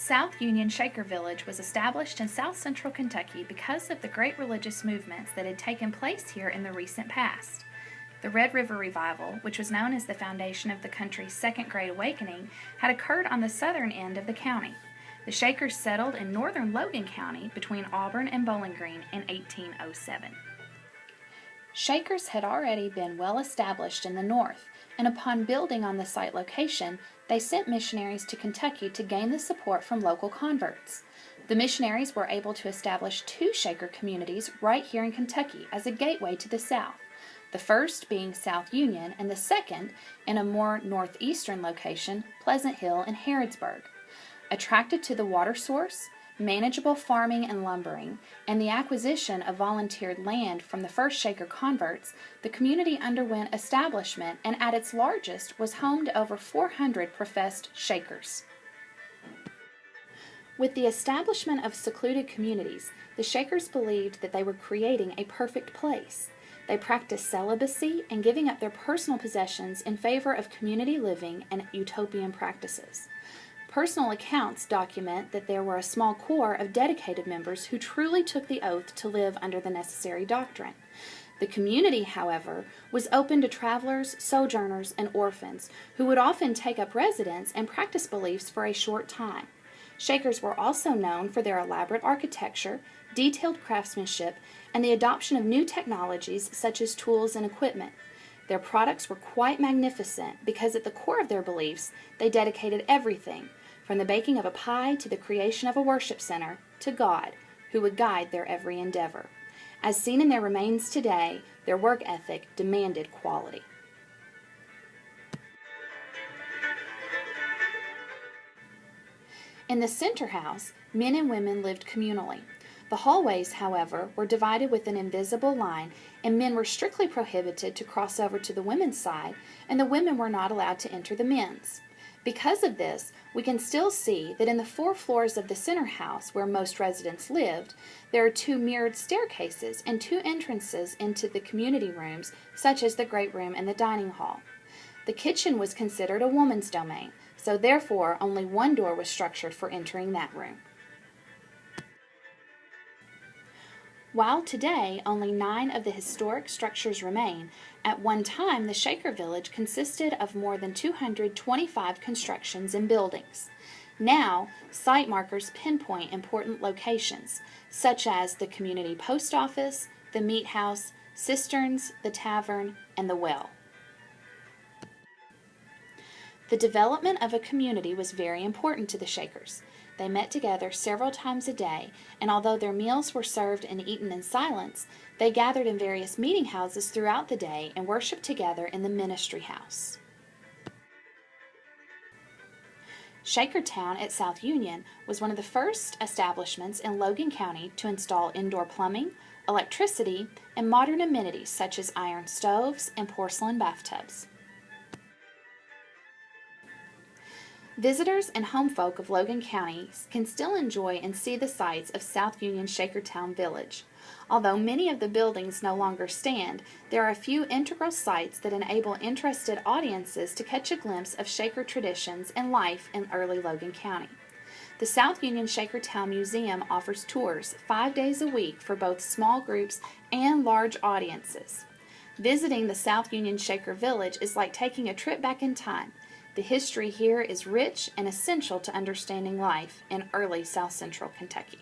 South Union Shaker Village was established in south central Kentucky because of the great religious movements that had taken place here in the recent past. The Red River Revival, which was known as the foundation of the country's Second Great Awakening, had occurred on the southern end of the county. The Shakers settled in northern Logan County between Auburn and Bowling Green in 1807. Shakers had already been well established in the north, and upon building on the site location, they sent missionaries to Kentucky to gain the support from local converts. The missionaries were able to establish 2 Shaker communities right here in Kentucky as a gateway to the south, the first being South Union and the second, in a more northeastern location, Pleasant Hill and Harrodsburg. Attracted to the water source, manageable farming and lumbering, and the acquisition of volunteered land from the first Shaker converts, the community underwent establishment and at its largest was home to over 400 professed Shakers. With the establishment of secluded communities, the Shakers believed that they were creating a perfect place. They practiced celibacy and giving up their personal possessions in favor of community living and utopian practices. Personal accounts document that there were a small core of dedicated members who truly took the oath to live under the necessary doctrine. The community, however, was open to travelers, sojourners, and orphans who would often take up residence and practice beliefs for a short time. Shakers were also known for their elaborate architecture, detailed craftsmanship, and the adoption of new technologies such as tools and equipment. Their products were quite magnificent because at the core of their beliefs, they dedicated everything, from the baking of a pie to the creation of a worship center, to God, who would guide their every endeavor. As seen in their remains today, their work ethic demanded quality. In the center house, men and women lived communally. The hallways, however, were divided with an invisible line, and men were strictly prohibited to cross over to the women's side, and the women were not allowed to enter the men's. Because of this, we can still see that in the 4 floors of the center house, where most residents lived, there are 2 mirrored staircases and 2 entrances into the community rooms, such as the great room and the dining hall. The kitchen was considered a woman's domain, so therefore only 1 door was structured for entering that room. While today only 9 of the historic structures remain, at one time the Shaker Village consisted of more than 225 constructions and buildings. Now, site markers pinpoint important locations, such as the community post office, the meat house, cisterns, the tavern, and the well. The development of a community was very important to the Shakers. They met together several times a day, and although their meals were served and eaten in silence, they gathered in various meeting houses throughout the day and worshiped together in the ministry house. Shakertown at South Union was one of the first establishments in Logan County to install indoor plumbing, electricity, and modern amenities such as iron stoves and porcelain bathtubs. Visitors and homefolk of Logan County can still enjoy and see the sights of South Union Shakertown Village. Although many of the buildings no longer stand, there are a few integral sites that enable interested audiences to catch a glimpse of Shaker traditions and life in early Logan County. The South Union Shakertown Museum offers tours 5 days a week for both small groups and large audiences. Visiting the South Union Shaker Village is like taking a trip back in time. The history here is rich and essential to understanding life in early South Central Kentucky.